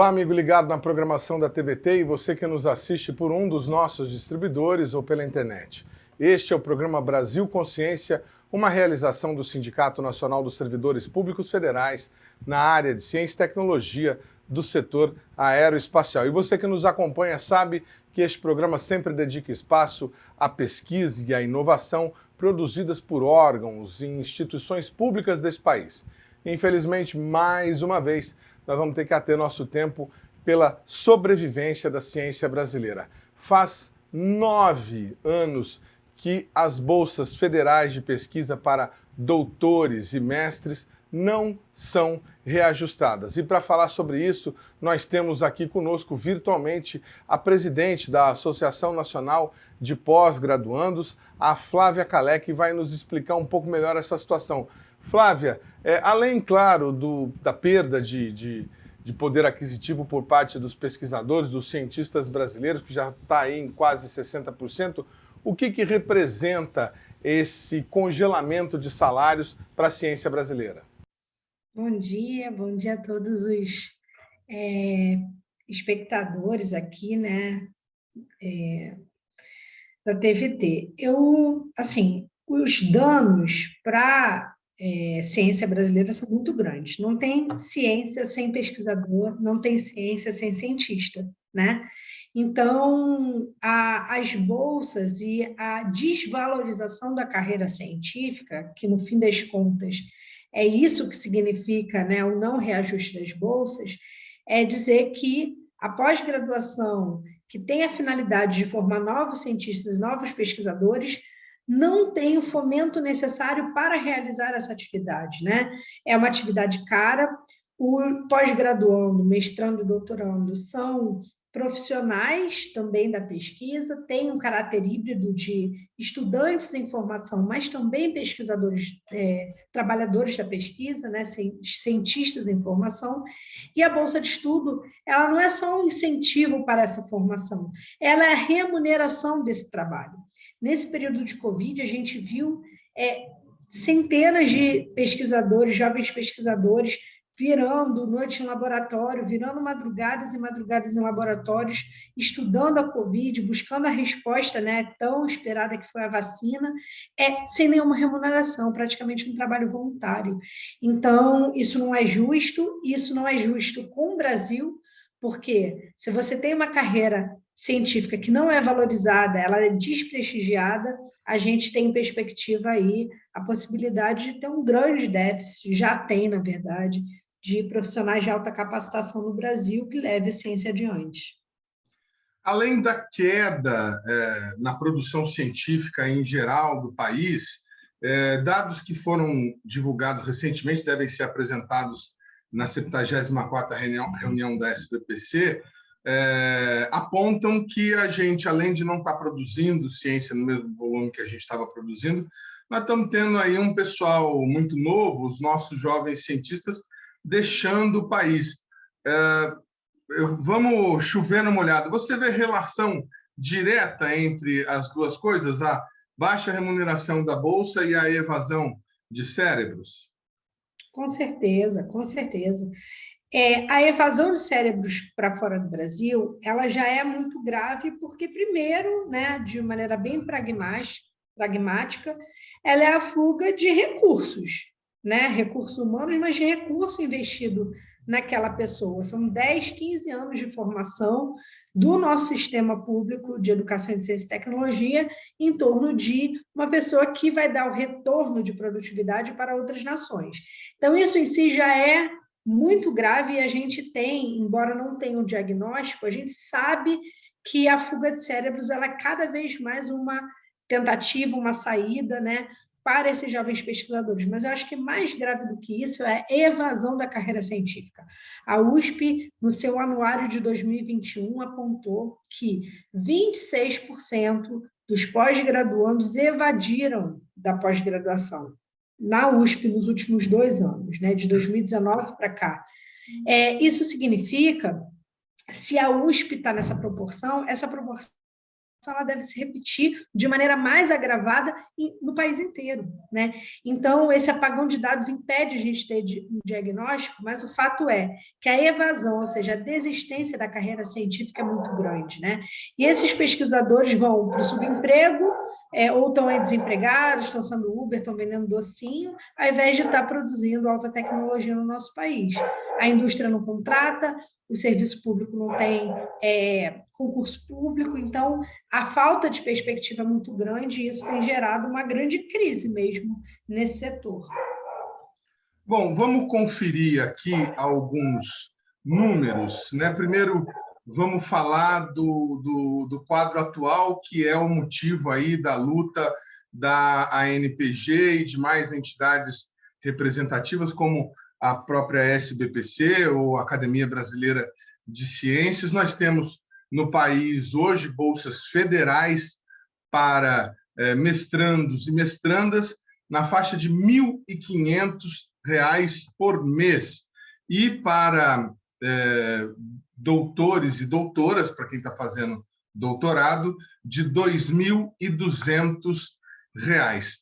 Olá, amigo ligado na programação da TVT e você que nos assiste por um dos nossos distribuidores ou pela internet. Este é o programa Brasil Consciência, uma realização do Sindicato Nacional dos Servidores Públicos Federais na área de ciência e tecnologia do setor aeroespacial. E você que nos acompanha sabe que este programa sempre dedica espaço à pesquisa e à inovação produzidas por órgãos e instituições públicas desse país. Infelizmente, mais uma vez, nós vamos ter que ater nosso tempo pela sobrevivência da ciência brasileira. Faz 9 anos que as bolsas federais de pesquisa para doutores e mestres não são reajustadas. E para falar sobre isso, nós temos aqui conosco virtualmente a presidente da Associação Nacional de Pós-Graduandos, a Flávia Calé, que vai nos explicar um pouco melhor essa situação. Flávia, além, claro, da perda de poder aquisitivo por parte dos pesquisadores, dos cientistas brasileiros, que já está aí em quase 60%, o que representa esse congelamento de salários para a ciência brasileira? Bom dia a todos os espectadores aqui, né, da TVT. Os danos para ciência brasileira são muito grandes. Não tem ciência sem pesquisador, não tem ciência sem cientista, né? Então, as bolsas e a desvalorização da carreira científica, que no fim das contas é isso que significa, né, o não reajuste das bolsas, é dizer que a pós-graduação, que tem a finalidade de formar novos cientistas, novos pesquisadores, não tem o fomento necessário para realizar essa atividade, né? É uma atividade cara. O pós-graduando, mestrando e doutorando são profissionais também da pesquisa, tem um caráter híbrido de estudantes em formação, mas também pesquisadores, trabalhadores da pesquisa, né, cientistas em formação, e a bolsa de estudo, ela não é só um incentivo para essa formação, ela é a remuneração desse trabalho. Nesse período de Covid, a gente viu centenas de pesquisadores, jovens pesquisadores, virando noite em laboratório, virando madrugadas e madrugadas em laboratórios, estudando a Covid, buscando a resposta, né, tão esperada que foi a vacina, sem nenhuma remuneração, praticamente um trabalho voluntário. Então, isso não é justo com o Brasil, porque se você tem uma carreira científica que não é valorizada, ela é desprestigiada, a gente tem em perspectiva aí a possibilidade de ter um grande déficit, já tem, na verdade, de profissionais de alta capacitação no Brasil que leve a ciência adiante. Além da queda na produção científica em geral do país, dados que foram divulgados recentemente, devem ser apresentados na 74ª reunião da SBPC, apontam que a gente, além de não estar produzindo ciência no mesmo volume que a gente estava produzindo, nós estamos tendo aí um pessoal muito novo, os nossos jovens cientistas, deixando o país. Vamos chover no molhado. Você vê relação direta entre as duas coisas, a baixa remuneração da Bolsa e a evasão de cérebros? Com certeza, com certeza. A evasão de cérebros para fora do Brasil, ela já é muito grave porque, primeiro, né, de maneira bem pragmática, ela é a fuga de recursos, né, recursos humanos, mas de recurso investido naquela pessoa. São 10, 15 anos de formação do nosso sistema público de educação de ciência e tecnologia em torno de uma pessoa que vai dar o retorno de produtividade para outras nações. Então, isso em si já é muito grave e a gente tem, embora não tenha um diagnóstico, a gente sabe que a fuga de cérebros ela é cada vez mais uma tentativa, uma saída, né, para esses jovens pesquisadores. Mas eu acho que mais grave do que isso é a evasão da carreira científica. A USP, no seu anuário de 2021, apontou que 26% dos pós-graduandos evadiram da pós-graduação na USP nos últimos 2 anos, né, de 2019 para cá. Isso significa, se a USP está nessa proporção, essa proporção ela deve se repetir de maneira mais agravada no país inteiro, né? Então, esse apagão de dados impede a gente ter um diagnóstico, mas o fato é que a evasão, ou seja, a desistência da carreira científica é muito grande, né? E esses pesquisadores vão para o subemprego, ou estão aí desempregados, estão sendo Uber, estão vendendo docinho, ao invés de estar produzindo alta tecnologia no nosso país. A indústria não contrata, o serviço público não tem concurso público, então a falta de perspectiva é muito grande e isso tem gerado uma grande crise mesmo nesse setor. Bom, vamos conferir aqui alguns números, né? Primeiro, vamos falar do quadro atual, que é o motivo aí da luta da ANPG e de mais entidades representativas, como a própria SBPC, ou Academia Brasileira de Ciências. Nós temos no país hoje bolsas federais para mestrandos e mestrandas na faixa de R$ 1.500 por mês. E para doutores e doutoras, para quem está fazendo doutorado, de R$ 2.200.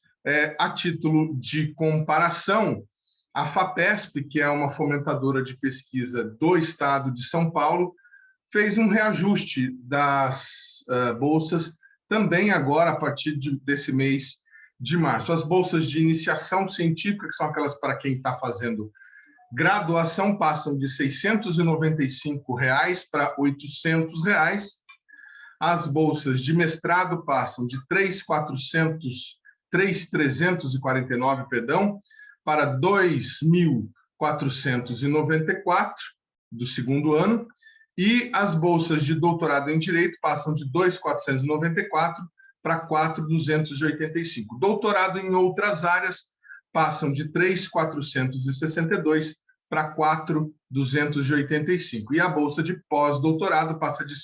A título de comparação, a FAPESP, que é uma fomentadora de pesquisa do estado de São Paulo, fez um reajuste das bolsas também agora, a partir desse mês de março. As bolsas de iniciação científica, que são aquelas para quem está fazendo graduação, passam de R$ 695 para R$ 800. As bolsas de mestrado passam de 3.349, para 2.494 do segundo ano, e as bolsas de doutorado em Direito passam de 2.494 para 4.285. Doutorado em outras áreas passam de 3.462 para 4.285. E a bolsa de pós-doutorado passa de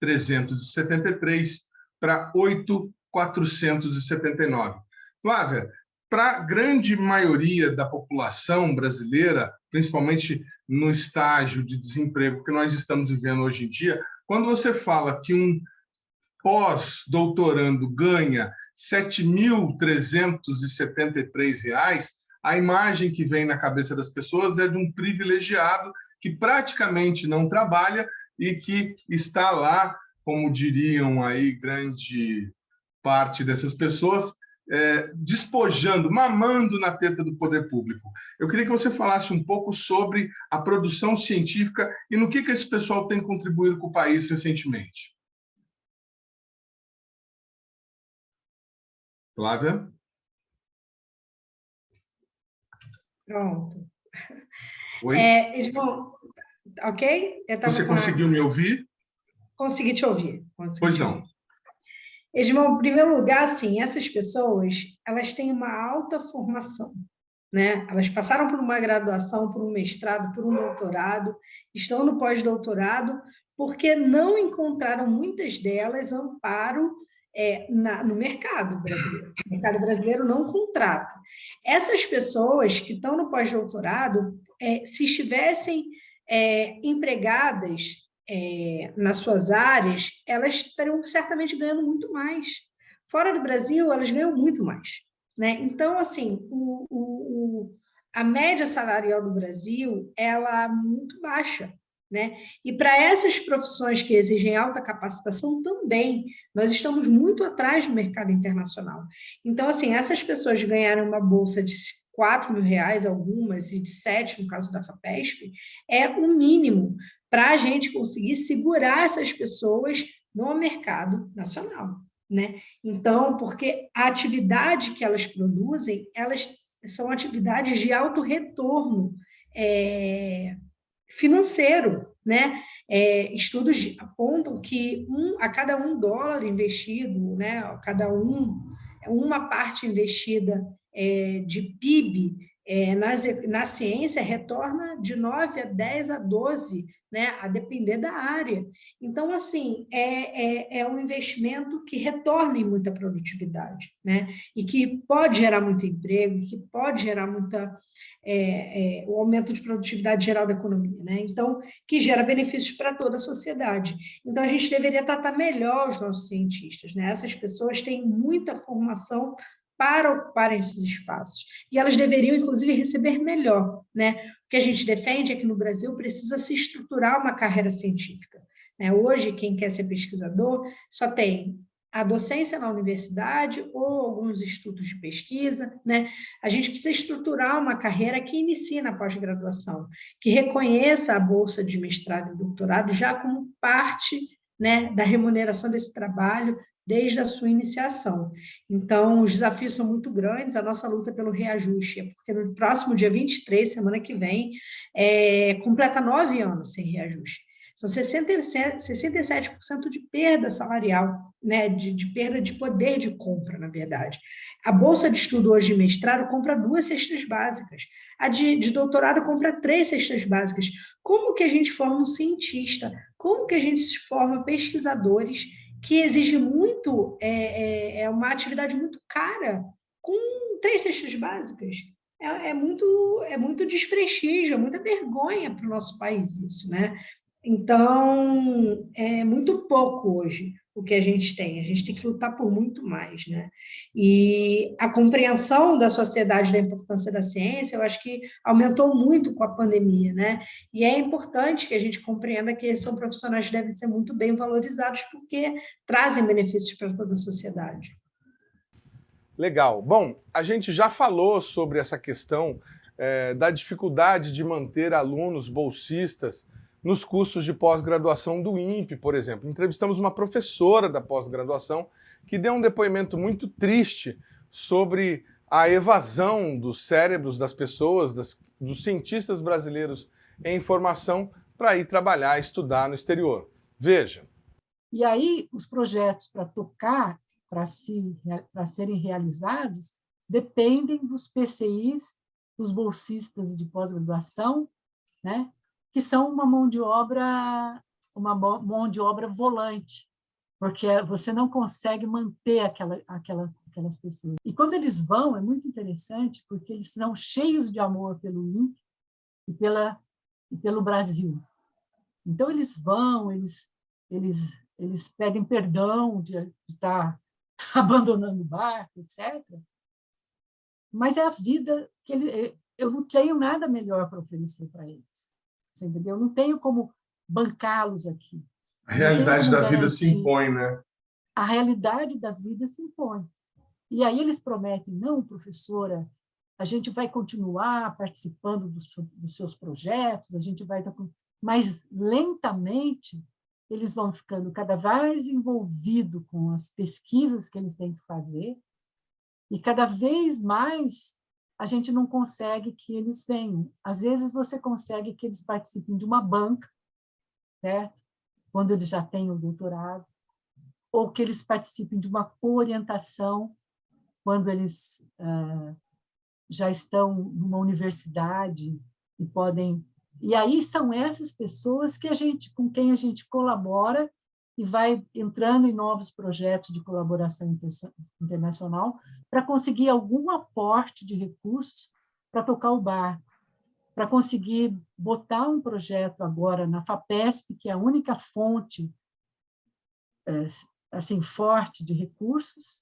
7.373 para 8.479. Flávia, para a grande maioria da população brasileira, principalmente no estágio de desemprego que nós estamos vivendo hoje em dia, quando você fala que um pós-doutorando ganha R$ 7.373, a imagem que vem na cabeça das pessoas é de um privilegiado que praticamente não trabalha e que está lá, como diriam aí grande parte dessas pessoas, despojando, mamando na teta do poder público. Eu queria que você falasse um pouco sobre a produção científica e no que esse pessoal tem contribuído com o país recentemente. Flávia? Pronto. Oi? Edmond, ok? Você conseguiu me ouvir? Consegui te ouvir. Pois não. Edmond, em primeiro lugar, assim, essas pessoas, elas têm uma alta formação, né? Elas passaram por uma graduação, por um mestrado, por um doutorado, estão no pós-doutorado, porque não encontraram, muitas delas, amparo no mercado brasileiro. O mercado brasileiro não contrata. Essas pessoas que estão no pós-doutorado, se estivessem empregadas nas suas áreas, elas estariam certamente ganhando muito mais. Fora do Brasil, elas ganham muito mais, né? Então, assim, a média salarial do Brasil ela é muito baixa, né? E para essas profissões que exigem alta capacitação também, nós estamos muito atrás do mercado internacional. Então, assim, essas pessoas ganharam uma bolsa de R$ 4.000, algumas, e de 7, no caso da FAPESP, é o mínimo para a gente conseguir segurar essas pessoas no mercado nacional, né? Então, porque a atividade que elas produzem, elas são atividades de alto retorno financeiro, né? Estudos apontam que a cada $1 investido, né? A cada uma parte investida de PIB Na ciência, retorna de 9 a 10 a 12, né, a depender da área. Então, assim, é um investimento que retorna em muita produtividade, né, e que pode gerar muito emprego, que pode gerar o aumento de produtividade geral da economia, né, então, que gera benefícios para toda a sociedade. Então, a gente deveria tratar melhor os nossos cientistas, né, essas pessoas têm muita formação para ocuparem esses espaços. E elas deveriam, inclusive, receber melhor, né? O que a gente defende é que no Brasil precisa se estruturar uma carreira científica, né? Hoje, quem quer ser pesquisador só tem a docência na universidade ou alguns institutos de pesquisa, né? A gente precisa estruturar uma carreira que inicie na pós-graduação, que reconheça a bolsa de mestrado e doutorado já como parte, né, da remuneração desse trabalho desde a sua iniciação. Então, os desafios são muito grandes, a nossa luta pelo reajuste é porque no próximo dia 23, semana que vem, completa 9 anos sem reajuste. São 67% de perda salarial, né, de perda de poder de compra, na verdade. A bolsa de estudo hoje de mestrado compra 2 cestas básicas, a de doutorado compra 3 cestas básicas. Como que a gente forma um cientista? Como que a gente forma pesquisadores que exige muito, uma atividade muito cara, com 3 cestas básicas? É muito desprestígio, é muita vergonha para o nosso país isso, né? Então, é muito pouco hoje o que a gente tem que lutar por muito mais, né? E a compreensão da sociedade da importância da ciência, eu acho que aumentou muito com a pandemia, né? E é importante que a gente compreenda que são profissionais que devem ser muito bem valorizados, porque trazem benefícios para toda a sociedade. Legal. Bom, a gente já falou sobre essa questão da dificuldade de manter alunos bolsistas nos cursos de pós-graduação do INPE, por exemplo. Entrevistamos uma professora da pós-graduação que deu um depoimento muito triste sobre a evasão dos cérebros das pessoas, dos cientistas brasileiros em formação para ir trabalhar, estudar no exterior. Veja. E aí, os projetos para tocar, para serem realizados, dependem dos PCIs, dos bolsistas de pós-graduação, né? Que são uma mão de obra volante, porque você não consegue manter aquelas pessoas. E quando eles vão, é muito interessante, porque eles são cheios de amor pelo INPE e pelo Brasil. Então, eles vão, eles pedem perdão de estar abandonando o barco, etc. Mas é a vida que eu não tenho nada melhor para oferecer para eles. Você entendeu? Eu não tenho como bancá-los aqui. A realidade da vida se impõe, né? A realidade da vida se impõe. E aí eles prometem, não, professora, a gente vai continuar participando dos seus projetos, a gente vai... Mas, lentamente, eles vão ficando cada vez envolvidos com as pesquisas que eles têm que fazer, e cada vez mais a gente não consegue que eles venham. Às vezes você consegue que eles participem de uma banca, certo? Quando eles já têm o doutorado, ou que eles participem de uma coorientação quando eles já estão numa universidade e podem... E aí são essas pessoas com quem a gente colabora e vai entrando em novos projetos de colaboração internacional para conseguir algum aporte de recursos para tocar o barco, para conseguir botar um projeto agora na FAPESP, que é a única fonte assim, forte de recursos,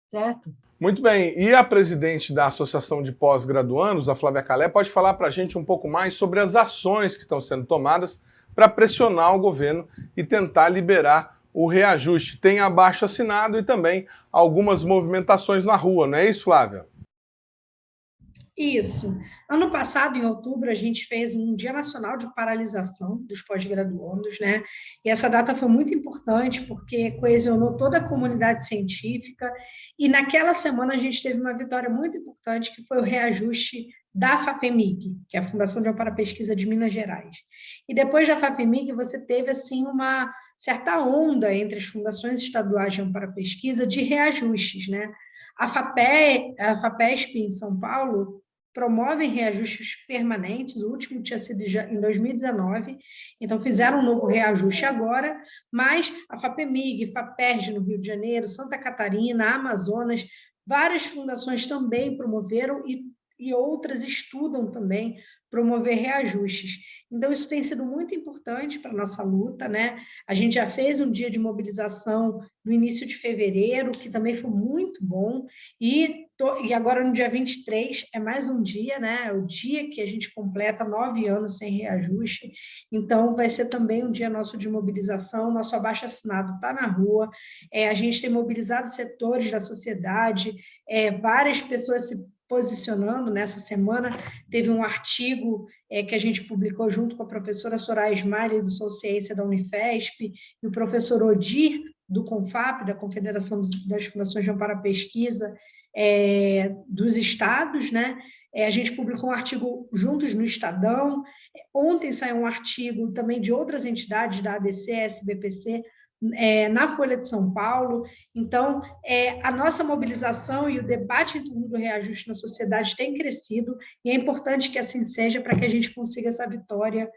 certo? Muito bem. E a presidente da Associação de Pós-Graduandos, a Flávia Calé, pode falar para a gente um pouco mais sobre as ações que estão sendo tomadas para pressionar o governo e tentar liberar o reajuste. Tem abaixo-assinado e também algumas movimentações na rua, não é isso, Flávia? Isso. Ano passado, em outubro, a gente fez um Dia Nacional de Paralisação dos Pós-Graduandos, né? E essa data foi muito importante porque coesionou toda a comunidade científica e naquela semana a gente teve uma vitória muito importante que foi o reajuste da FAPEMIG, que é a Fundação de Amparo à Pesquisa de Minas Gerais. E depois da FAPEMIG, você teve assim uma certa onda entre as fundações estaduais de amparo à pesquisa de reajustes, né? A FAPESP, em São Paulo, promovem reajustes permanentes, o último tinha sido já em 2019, então fizeram um novo reajuste agora, mas a FAPEMIG, FAPERJ no Rio de Janeiro, Santa Catarina, Amazonas, várias fundações também promoveram e outras estudam também promover reajustes. Então, isso tem sido muito importante para a nossa luta, né? A gente já fez um dia de mobilização no início de fevereiro, que também foi muito bom, e agora no dia 23 é mais um dia, né? É o dia que a gente completa 9 anos sem reajuste, então vai ser também um dia nosso de mobilização, nosso abaixo-assinado está na rua, a gente tem mobilizado setores da sociedade, várias pessoas se posicionando. Nessa semana teve um artigo que a gente publicou junto com a professora Soraya Smiley, do Sou Ciência da Unifesp, e o professor Odir, do CONFAP, da Confederação das Fundações de Amparo à Pesquisa, dos estados, né? A gente publicou um artigo juntos no Estadão. Ontem saiu um artigo também de outras entidades, da ABC, SBPC, na Folha de São Paulo. Então, a nossa mobilização e o debate em torno do reajuste na sociedade tem crescido, e é importante que assim seja para que a gente consiga essa vitória,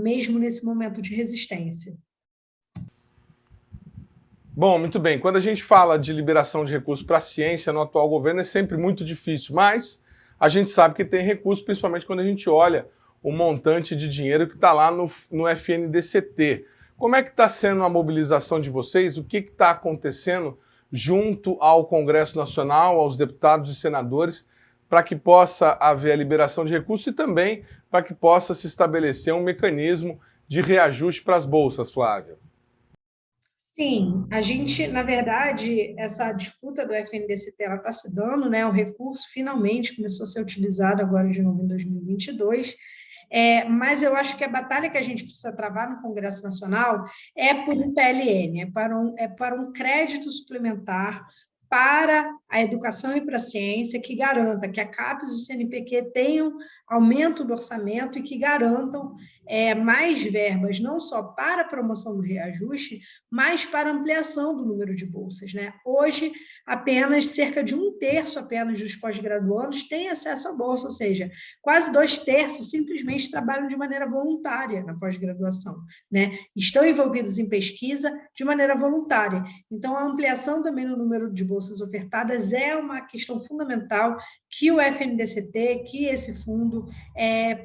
mesmo nesse momento de resistência. Bom, muito bem. Quando a gente fala de liberação de recursos para a ciência no atual governo, é sempre muito difícil, mas a gente sabe que tem recursos, principalmente quando a gente olha o montante de dinheiro que está lá no FNDCT. Como é que está sendo a mobilização de vocês? O que está acontecendo junto ao Congresso Nacional, aos deputados e senadores, para que possa haver a liberação de recursos e também para que possa se estabelecer um mecanismo de reajuste para as bolsas, Flávia? Sim, a gente, na verdade, essa disputa do FNDCT está se dando, né? O recurso finalmente começou a ser utilizado agora de novo em 2022, mas eu acho que a batalha que a gente precisa travar no Congresso Nacional é por um PLN, é para um crédito suplementar para a educação e para a ciência, que garanta que a CAPES e o CNPq tenham aumento do orçamento e que garantam mais verbas, não só para a promoção do reajuste, mas para a ampliação do número de bolsas, né? Hoje, apenas cerca de 1/3 apenas dos pós-graduandos têm acesso à bolsa, ou seja, quase 2/3 simplesmente trabalham de maneira voluntária na pós-graduação, né? Estão envolvidos em pesquisa de maneira voluntária. Então, a ampliação também no número de bolsas ofertadas é uma questão fundamental que o FNDCT, que esse fundo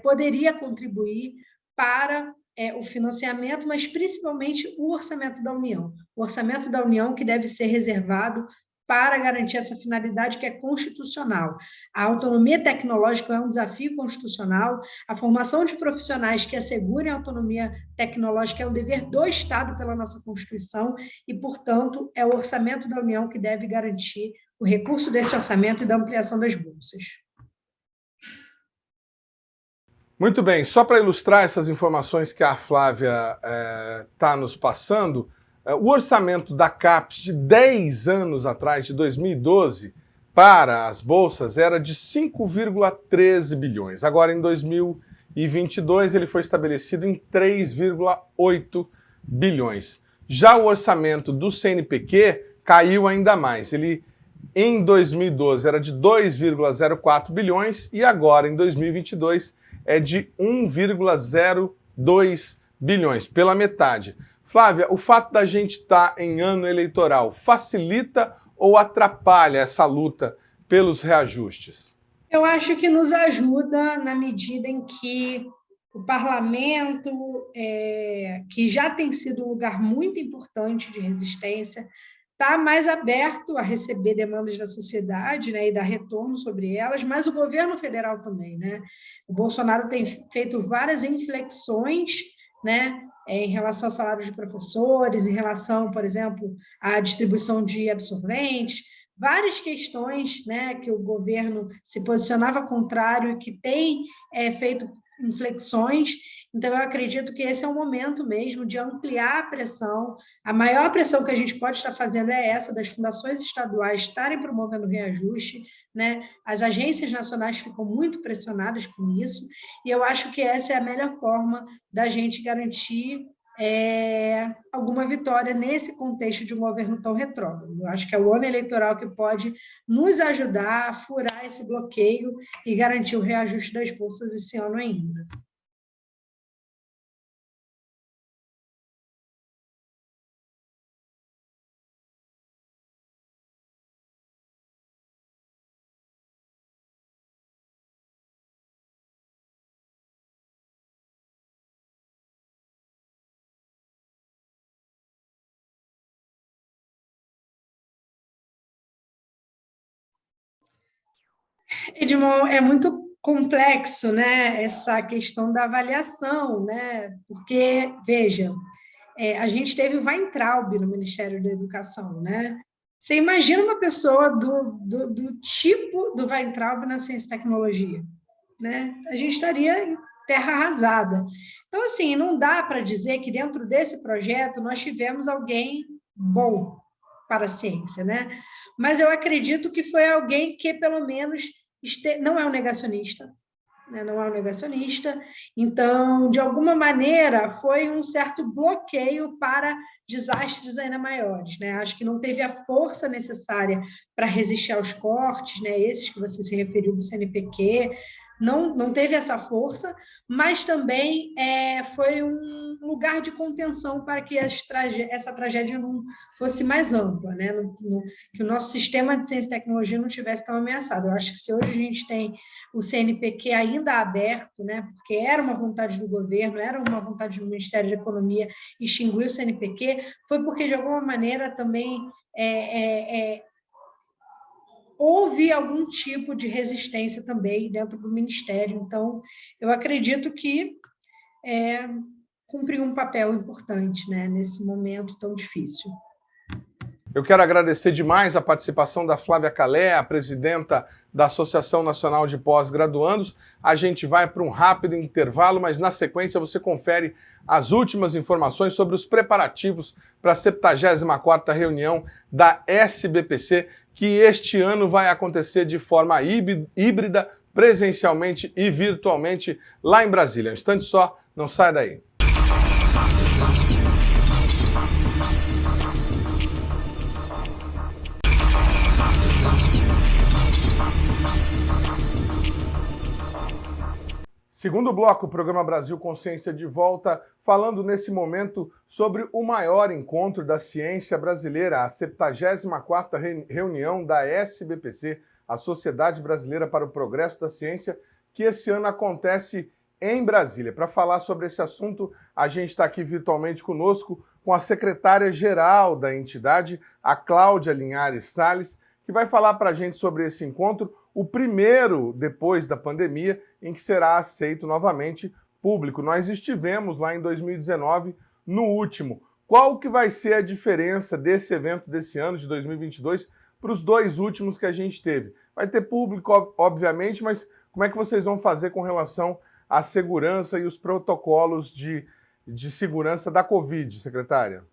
poderia contribuir para o financiamento, mas principalmente o orçamento da União. O orçamento da União que deve ser reservado para garantir essa finalidade que é constitucional. A autonomia tecnológica é um desafio constitucional, a formação de profissionais que assegurem a autonomia tecnológica é um dever do Estado pela nossa Constituição e, portanto, é o orçamento da União que deve garantir o recurso desse orçamento e da ampliação das bolsas. Muito bem, só para ilustrar essas informações que a Flávia está nos passando, o orçamento da CAPES de 10 anos atrás, de 2012, para as bolsas era de 5,13 bilhões. Agora, em 2022, ele foi estabelecido em 3,8 bilhões. Já o orçamento do CNPq caiu ainda mais. Ele, em 2012, era de 2,04 bilhões e agora, em 2022, é de 1,02 bilhões, pela metade. Flávia, o fato da gente estar em ano eleitoral facilita ou atrapalha essa luta pelos reajustes? Eu acho que nos ajuda na medida em que o parlamento, que já tem sido um lugar muito importante de resistência, está mais aberto a receber demandas da sociedade, né, e dar retorno sobre elas, mas o governo federal também, né? O Bolsonaro tem feito várias inflexões, né, em relação ao salário de professores, em relação, por exemplo, à distribuição de absorventes, várias questões, né, que o governo se posicionava contrário e que tem feito inflexões. Então, eu acredito que esse é o momento mesmo de ampliar a pressão. A maior pressão que a gente pode estar fazendo é essa, das fundações estaduais estarem promovendo reajuste, né? As agências nacionais ficam muito pressionadas com isso, e eu acho que essa é a melhor forma da gente garantir alguma vitória nesse contexto de um governo tão retrógrado. Eu acho que é o ano eleitoral que pode nos ajudar a furar esse bloqueio e garantir o reajuste das bolsas esse ano ainda. Edmond, é muito complexo, né, essa questão da avaliação, né, porque, veja, a gente teve o Weintraub no Ministério da Educação, né? Você imagina uma pessoa do tipo do Weintraub na ciência e tecnologia, né? A gente estaria em terra arrasada. Então, assim, não dá para dizer que dentro desse projeto nós tivemos alguém bom para a ciência, né? Mas eu acredito que foi alguém que, pelo menos, não é um negacionista, né? Não é um negacionista, então, de alguma maneira, foi um certo bloqueio para desastres ainda maiores, né? Acho que não teve a força necessária para resistir aos cortes, né? Esses que você se referiu do CNPq, não teve essa força, mas também foi um lugar de contenção para que essa tragédia não fosse mais ampla, né? Que o nosso sistema de ciência e tecnologia não tivesse tão ameaçado. Eu acho que se hoje a gente tem o CNPq ainda aberto, né? Porque era uma vontade do governo, era uma vontade do Ministério da Economia extinguir o CNPq, foi porque, de alguma maneira, também houve algum tipo de resistência também dentro do Ministério. Então, eu acredito que cumpriu um papel importante, né, nesse momento tão difícil. Eu quero agradecer demais a participação da Flávia Calé, a presidenta da Associação Nacional de Pós-Graduandos. A gente vai para um rápido intervalo, mas na sequência você confere as últimas informações sobre os preparativos para a 74ª reunião da SBPC, que este ano vai acontecer de forma híbrida, presencialmente e virtualmente lá em Brasília. Um instante só, não sai daí. Segundo bloco, o programa Brasil Consciência de volta, falando nesse momento sobre o maior encontro da ciência brasileira, a 74ª reunião da SBPC, a Sociedade Brasileira para o Progresso da Ciência, que esse ano acontece em Brasília. Para falar sobre esse assunto, a gente está aqui virtualmente conosco com a secretária-geral da entidade, a Cláudia Linhares Salles, que vai falar para a gente sobre esse encontro, o primeiro depois da pandemia, em que será aceito novamente público. Nós estivemos lá em 2019, no último. Qual que vai ser a diferença desse evento desse ano, de 2022, para os dois últimos que a gente teve? Vai ter público, obviamente, mas como é que vocês vão fazer com relação à segurança e os protocolos de segurança da Covid, secretária?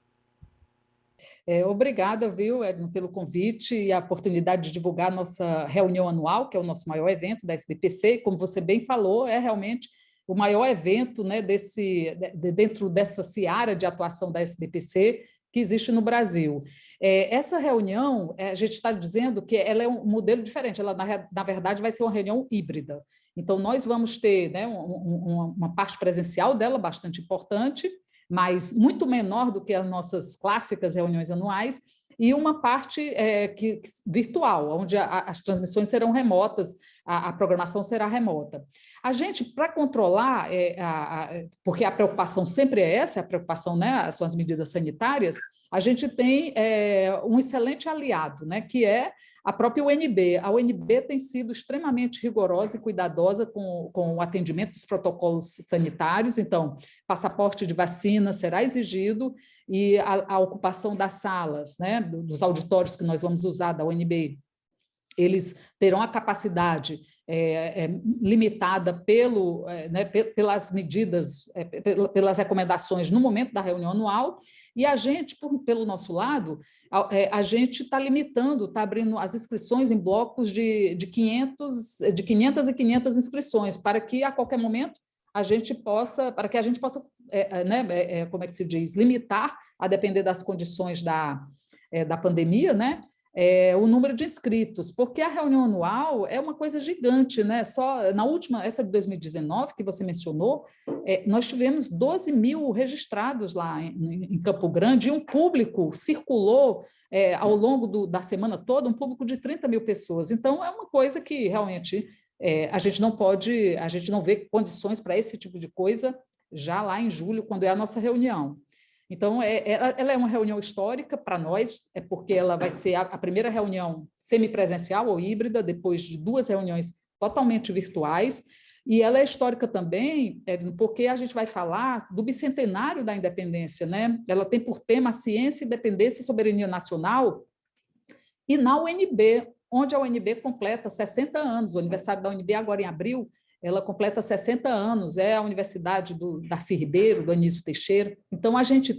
Obrigada, viu, Edno, pelo convite e a oportunidade de divulgar a nossa reunião anual, que é o nosso maior evento da SBPC. Como você bem falou, é realmente o maior evento, né, dentro dessa seara de atuação da SBPC que existe no Brasil. Essa reunião, a gente está dizendo que ela é um modelo diferente, ela, na verdade, vai ser uma reunião híbrida. Então, nós vamos ter, né, uma parte presencial dela bastante importante, mas muito menor do que as nossas clássicas reuniões anuais, e uma parte virtual, onde as transmissões serão remotas, a programação será remota. A gente, para controlar, porque a preocupação sempre é essa, a preocupação, né, são as medidas sanitárias, a gente tem um excelente aliado, né, que é a própria UNB. A UNB tem sido extremamente rigorosa e cuidadosa com o atendimento dos protocolos sanitários, então, passaporte de vacina será exigido e a ocupação das salas, né, dos auditórios que nós vamos usar da UNB, eles terão a capacidade limitada pelas medidas, pelas recomendações no momento da reunião anual, e a gente, pelo nosso lado, a gente está limitando, está abrindo as inscrições em blocos de 500 e 500 inscrições, para que a qualquer momento para que a gente possa, né, como é que se diz, limitar, a depender das condições da pandemia, né, o número de inscritos, porque a reunião anual é uma coisa gigante, né? Só na última, essa de 2019, que você mencionou, nós tivemos 12 mil registrados lá em Campo Grande, e um público circulou ao longo da semana toda, um público de 30 mil pessoas. Então, é uma coisa que realmente a gente não vê condições para esse tipo de coisa já lá em julho, quando é a nossa reunião. Então, ela é uma reunião histórica para nós, porque ela vai ser a primeira reunião semipresencial ou híbrida, depois de 2 reuniões totalmente virtuais, e ela é histórica também, porque a gente vai falar do bicentenário da independência, né? Ela tem por tema a ciência, independência e soberania nacional, e na UNB, onde a UNB completa 60 anos, o aniversário da UNB agora em abril, ela completa 60 anos, é a Universidade do Darcy Ribeiro, do Anísio Teixeira. Então, a gente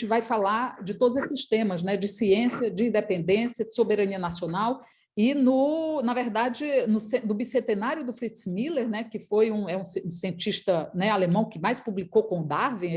vai falar de todos esses temas, né, de ciência, de independência, de soberania nacional, e, na verdade, no bicentenário do Fritz Miller, né, que foi um cientista, né, alemão que mais publicou com Darwin,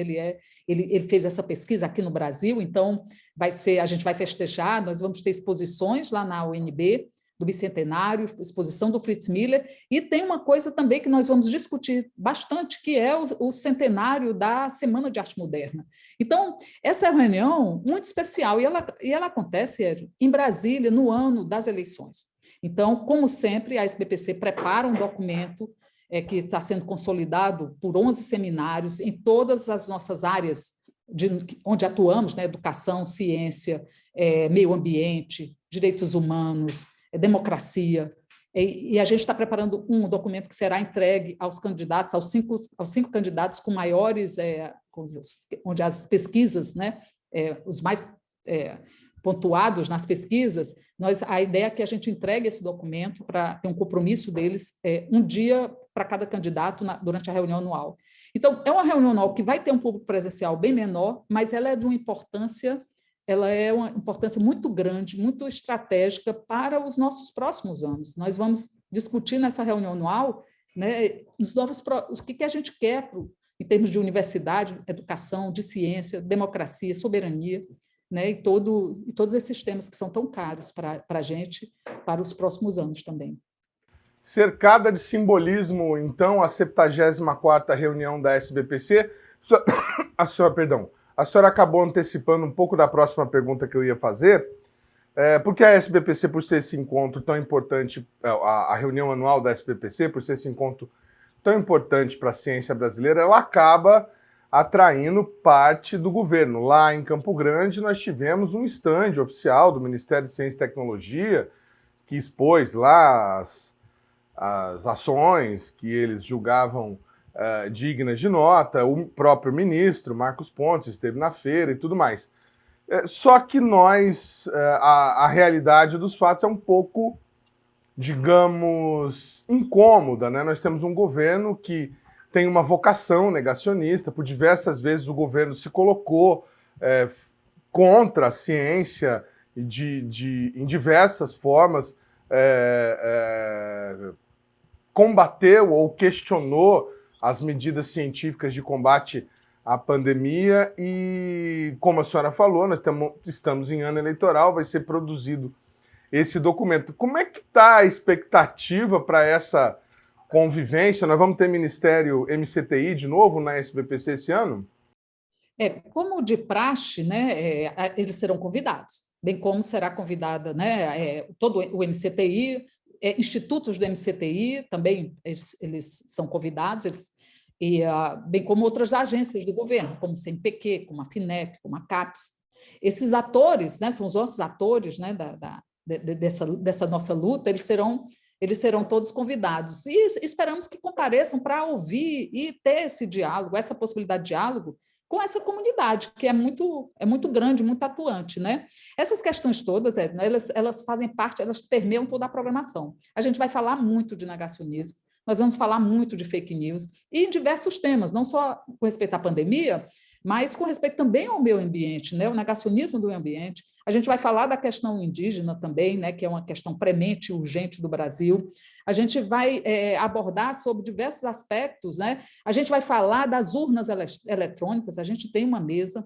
ele fez essa pesquisa aqui no Brasil, então a gente vai festejar, nós vamos ter exposições lá na UNB, do bicentenário, exposição do Fritz Miller, e tem uma coisa também que nós vamos discutir bastante, que é o centenário da Semana de Arte Moderna. Então, essa é uma reunião muito especial, e ela acontece em Brasília, no ano das eleições. Então, como sempre, a SBPC prepara um documento que está sendo consolidado por 11 seminários em todas as nossas áreas onde atuamos, né, educação, ciência, meio ambiente, direitos humanos, democracia, e a gente está preparando um documento que será entregue aos candidatos, aos cinco candidatos com maiores, onde as pesquisas, né, os mais pontuados nas pesquisas, a ideia é que a gente entregue esse documento para ter um compromisso deles, um dia para cada candidato durante a reunião anual. Então, é uma reunião anual que vai ter um público presencial bem menor, mas ela é de uma importância muito grande, muito estratégica para os nossos próximos anos. Nós vamos discutir nessa reunião anual, né, o que a gente quer em termos de universidade, educação, de ciência, democracia, soberania, né, e todos esses temas que são tão caros para a gente, para os próximos anos também. Cercada de simbolismo, então, a 74ª reunião da SBPC, a senhora acabou antecipando um pouco da próxima pergunta que eu ia fazer, porque a SBPC, por ser esse encontro tão importante, a reunião anual da SBPC, por ser esse encontro tão importante para a ciência brasileira, ela acaba atraindo parte do governo. Lá em Campo Grande, nós tivemos um stand oficial do Ministério de Ciência e Tecnologia, que expôs lá as ações que eles julgavam dignas de nota. O próprio ministro, Marcos Pontes, esteve na feira e tudo mais. Só que a realidade dos fatos é um pouco, digamos, incômoda, né? Nós temos um governo que tem uma vocação negacionista, por diversas vezes o governo se colocou contra a ciência em diversas formas, combateu ou questionou as medidas científicas de combate à pandemia e, como a senhora falou, nós estamos em ano eleitoral, vai ser produzido esse documento. Como é que está a expectativa para essa convivência? Nós vamos ter Ministério MCTI de novo na SBPC esse ano? Como de praxe, né, eles serão convidados, bem como será convidada, né, todo o MCTI, institutos do MCTI também eles são convidados, bem como outras agências do governo, como o CNPq, como a FINEP, como a CAPES. Esses atores, né, são os nossos atores, né, dessa nossa luta, eles serão todos convidados. E esperamos que compareçam para ouvir e ter esse diálogo, essa possibilidade de diálogo com essa comunidade, que é muito grande, muito atuante, né? Essas questões todas, elas fazem parte, elas permeiam toda a programação. A gente vai falar muito de negacionismo, nós vamos falar muito de fake news, e em diversos temas, não só com respeito à pandemia, mas com respeito também ao meio ambiente, né? O negacionismo do meio ambiente. A gente vai falar da questão indígena também, né? Que é uma questão premente e urgente do Brasil. A gente vai abordar sobre diversos aspectos, né? A gente vai falar das urnas eletrônicas, a gente tem uma mesa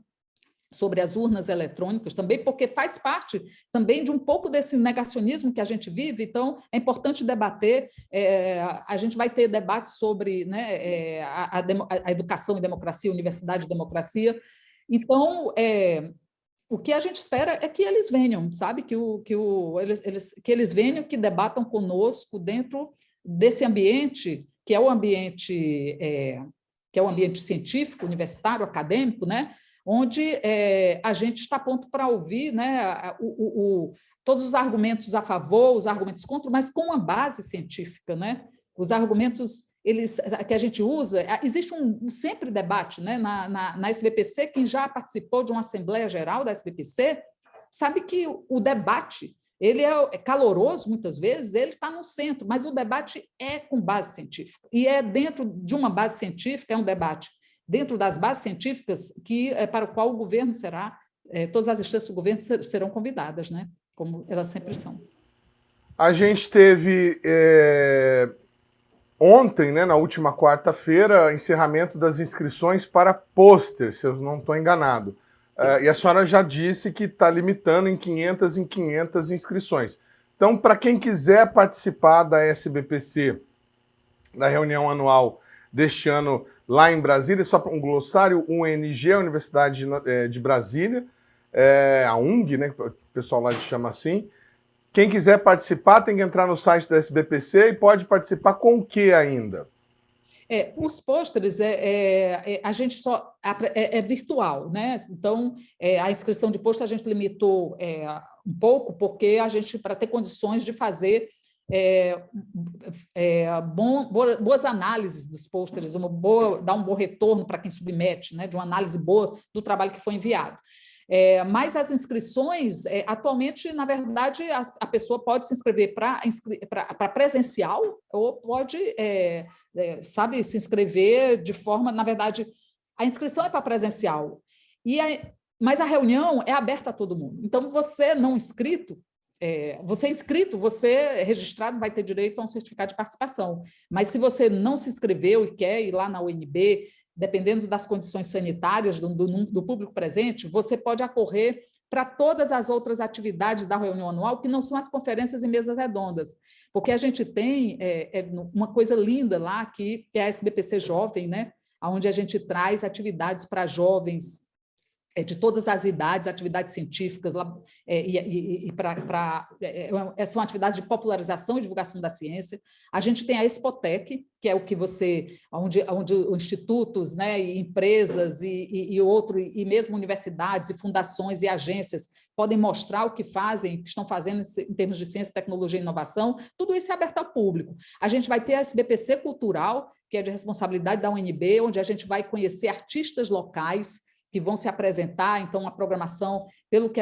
sobre as urnas eletrônicas também, porque faz parte também de um pouco desse negacionismo que a gente vive, então é importante debater, a gente vai ter debates sobre, né, a educação e democracia, universidade e democracia, então o que a gente espera é que eles venham, sabe, que eles venham, que debatam conosco dentro desse ambiente, que é o ambiente científico, universitário, acadêmico, né, onde a gente está pronto para ouvir, né, todos os argumentos a favor, os argumentos contra, mas com uma base científica, né? Os argumentos que a gente usa, existe sempre debate, né? Na SBPC, quem já participou de uma Assembleia Geral da SBPC sabe que o debate ele é caloroso, muitas vezes, ele está no centro, mas o debate é com base científica, e é dentro de uma base científica, é um debate dentro das bases científicas para o qual o governo todas as instâncias do governo serão convidadas, né? Como elas sempre são. A gente teve ontem, né, na última quarta-feira, encerramento das inscrições para pôster, se eu não estou enganado. E a senhora já disse que está limitando em 500 inscrições. Então, para quem quiser participar da SBPC, da reunião anual deste ano lá em Brasília, só um glossário, UNG, a Universidade de Brasília, a UNG, né, que o pessoal lá chama assim. Quem quiser participar tem que entrar no site da SBPC e pode participar com o que ainda? Os pôsteres, a gente só é virtual, né? Então, a inscrição de pôster a gente limitou um pouco, porque a gente, para ter condições de fazer boas análises dos pôsteres, dar um bom retorno para quem submete, né, de uma análise boa do trabalho que foi enviado. Mas as inscrições, atualmente, na verdade, a pessoa pode se inscrever para presencial ou pode, se inscrever de forma, na verdade, a inscrição é para presencial, mas a reunião é aberta a todo mundo. Então, você não inscrito, você é inscrito, você é registrado, vai ter direito a um certificado de participação. Mas se você não se inscreveu e quer ir lá na UNB, dependendo das condições sanitárias do público presente, você pode acorrer para todas as outras atividades da reunião anual, que não são as conferências e mesas redondas, porque a gente tem uma coisa linda lá, que é a SBPC Jovem, né? Onde a gente traz atividades para jovens de todas as idades, atividades científicas, são atividades de popularização e divulgação da ciência. A gente tem a Expotec, que é o que onde institutos, né, e empresas e mesmo universidades e fundações e agências podem mostrar o que estão fazendo em termos de ciência, tecnologia e inovação. Tudo isso é aberto ao público. A gente vai ter a SBPC Cultural, que é de responsabilidade da UNB, onde a gente vai conhecer artistas locais que vão se apresentar, então, a programação, pelo que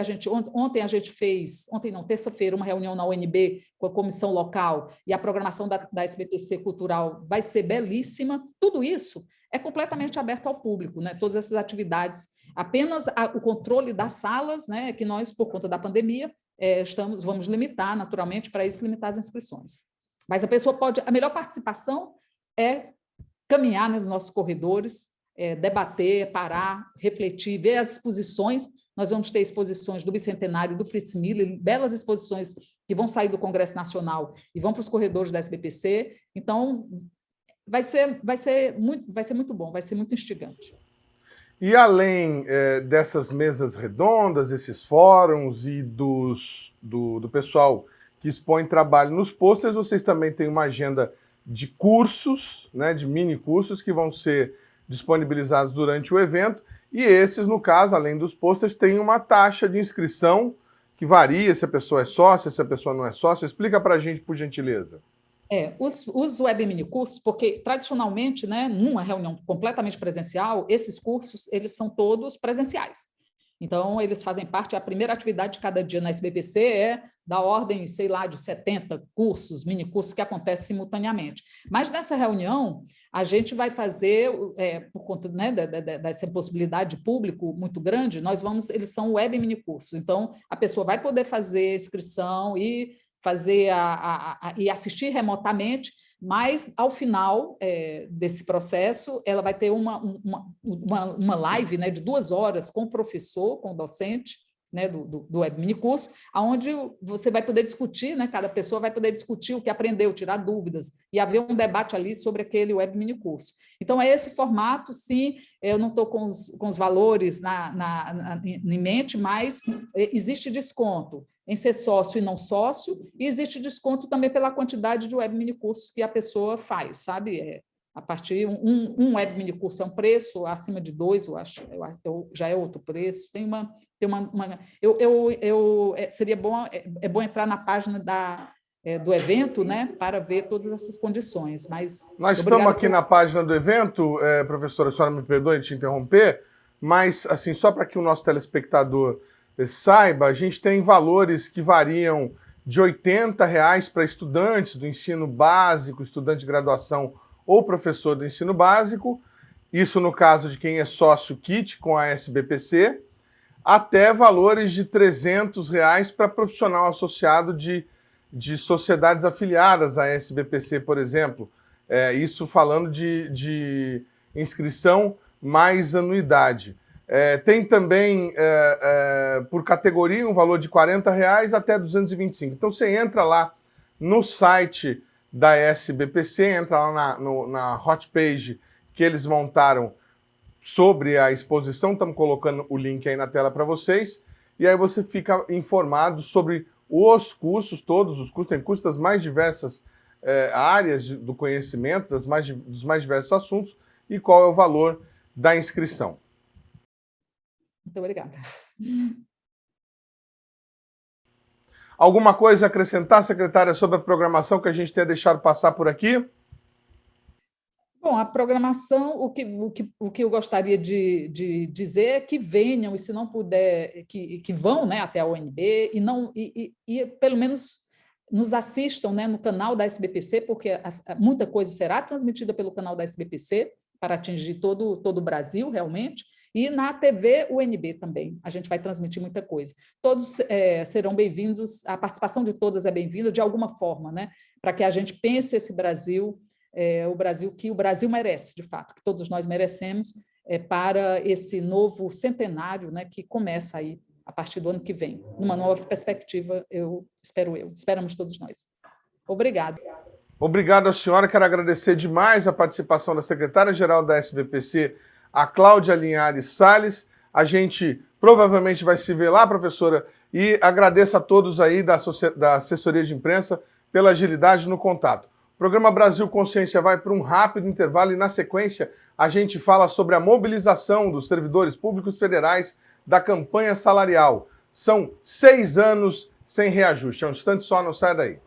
ontem a gente fez, terça-feira, uma reunião na UNB com a comissão local, e a programação da SBPC Cultural vai ser belíssima. Tudo isso é completamente aberto ao público, né? Todas essas atividades, apenas o controle das salas, né, que nós, por conta da pandemia, vamos limitar, naturalmente, para isso, limitar as inscrições. Mas a melhor participação é caminhar nos nossos corredores, debater, parar, refletir, ver as exposições. Nós vamos ter exposições do Bicentenário, do Fritz Miller, belas exposições que vão sair do Congresso Nacional e vão para os corredores da SBPC. Então, vai ser muito bom, vai ser muito instigante. E além dessas mesas redondas, esses fóruns e do pessoal que expõe trabalho nos pôsteres, vocês também têm uma agenda de cursos, né, de mini cursos que vão ser disponibilizados durante o evento, e esses, no caso, além dos pôsteres, têm uma taxa de inscrição que varia se a pessoa é sócia, se a pessoa não é sócia. Explica para a gente, por gentileza. Os web mini cursos, porque tradicionalmente, né, numa reunião completamente presencial, esses cursos eles são todos presenciais. Então, eles fazem parte, a primeira atividade de cada dia na SBPC é da ordem, sei lá, de 70 cursos, minicursos que acontecem simultaneamente. Mas nessa reunião, a gente vai fazer, por conta, né, dessa possibilidade de público muito grande, eles são web minicursos. Então, a pessoa vai poder fazer inscrição e fazer e assistir remotamente, mas, ao final desse processo, ela vai ter uma live, né, de 2 horas com o professor, com o docente, né, do web minicurso, onde você vai poder discutir, né, cada pessoa vai poder discutir o que aprendeu, tirar dúvidas, e haver um debate ali sobre aquele web minicurso. Então, é esse formato, sim, eu não estou com os valores em mente, mas existe desconto em ser sócio e não sócio, e existe desconto também pela quantidade de web minicursos que a pessoa faz, sabe? A partir um web minicurso é um preço, acima de 2, eu acho, já é outro preço. Seria bom, é bom entrar na página do evento, né, para ver todas essas condições. Mas nós estamos aqui na página do evento, professora, a senhora me perdoe de te interromper, mas assim, só para que o nosso telespectador saiba, a gente tem valores que variam de R$ 80 para estudantes do ensino básico, estudante de graduação ou professor do ensino básico, isso no caso de quem é sócio kit com a SBPC, até valores de R$ 300 para profissional associado de sociedades afiliadas à SBPC, por exemplo. Isso falando de inscrição mais anuidade. Tem também, por categoria, um valor de R$ 40 até R$ 225. Então, você entra lá no site da SBPC, entra lá na hotpage que eles montaram sobre a exposição, estamos colocando o link aí na tela para vocês, e aí você fica informado sobre os cursos, todos os cursos, tem cursos das mais diversas áreas do conhecimento, dos mais diversos assuntos, e qual é o valor da inscrição. Muito obrigada. Alguma coisa a acrescentar, secretária, sobre a programação que a gente tenha deixado passar por aqui? Bom, a programação, o que eu gostaria de dizer é que venham, e se não puder, que vão, né, até a UNB e pelo menos nos assistam, né, no canal da SBPC, porque muita coisa será transmitida pelo canal da SBPC para atingir todo o Brasil, realmente, e na TV UNB também, a gente vai transmitir muita coisa. Todos serão bem-vindos, a participação de todas é bem-vinda, de alguma forma, né, para que a gente pense esse Brasil, o Brasil que o Brasil merece, de fato, que todos nós merecemos, para esse novo centenário, né, que começa aí a partir do ano que vem, numa nova perspectiva, esperamos todos nós. Obrigada. Obrigado à senhora, quero agradecer demais a participação da secretária-geral da SBPC, a Cláudia Linhares Salles. A gente provavelmente vai se ver lá, professora, e agradeço a todos aí da assessoria de imprensa pela agilidade no contato. O programa Brasil Consciência vai para um rápido intervalo e, na sequência, a gente fala sobre a mobilização dos servidores públicos federais da campanha salarial. São 6 anos sem reajuste. É um instante só, não sai daí.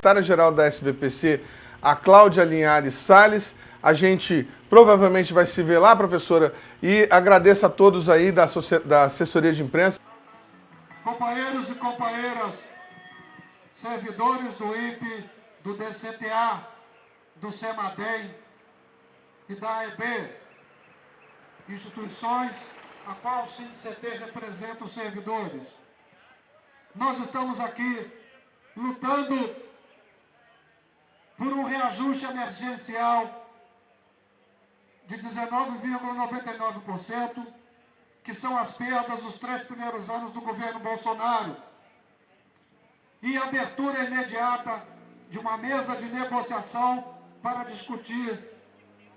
Secretária-geral da SBPC, a Cláudia Linhares Salles. A gente provavelmente vai se ver lá, professora, e agradeço a todos aí da assessoria de imprensa. Companheiros e companheiras, servidores do INPE, do DCTA, do CEMADEM e da AEB, instituições a qual o SINDICT representa os servidores. Nós estamos aqui lutando por um reajuste emergencial de 19,99%, que são as perdas dos 3 primeiros anos do governo Bolsonaro, e abertura imediata de uma mesa de negociação para discutir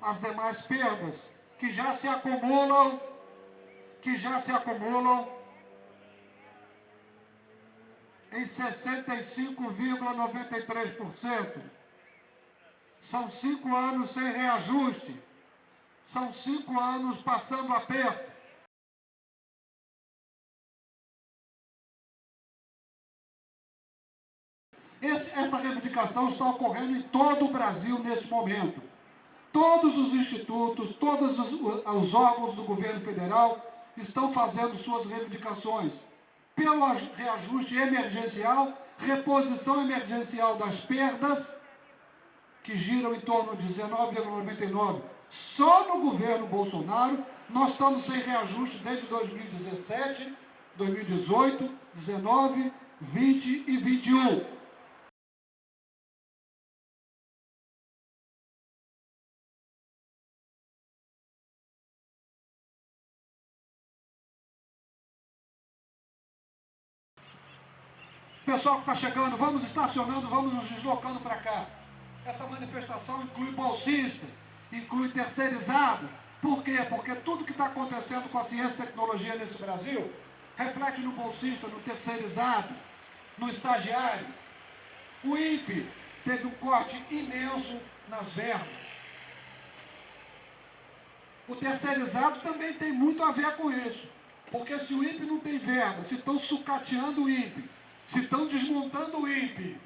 as demais perdas, que já se acumulam em 65,93%. São 5 anos sem reajuste, são 5 anos passando aperto. Essa reivindicação está ocorrendo em todo o Brasil neste momento. Todos os institutos, todos os órgãos do governo federal estão fazendo suas reivindicações pelo reajuste emergencial, reposição emergencial das perdas, que giram em torno de 19,99. Só no governo Bolsonaro, nós estamos sem reajuste desde 2017, 2018, 19, 20 e 21. Pessoal que está chegando, vamos estacionando, vamos nos deslocando para cá. Essa manifestação inclui bolsistas, inclui terceirizados. Por quê? Porque tudo que está acontecendo com a ciência e tecnologia nesse Brasil reflete no bolsista, no terceirizado, no estagiário. O INPE teve um corte imenso nas verbas. O terceirizado também tem muito a ver com isso. Porque se o INPE não tem verba, se estão sucateando o INPE, se estão desmontando o INPE,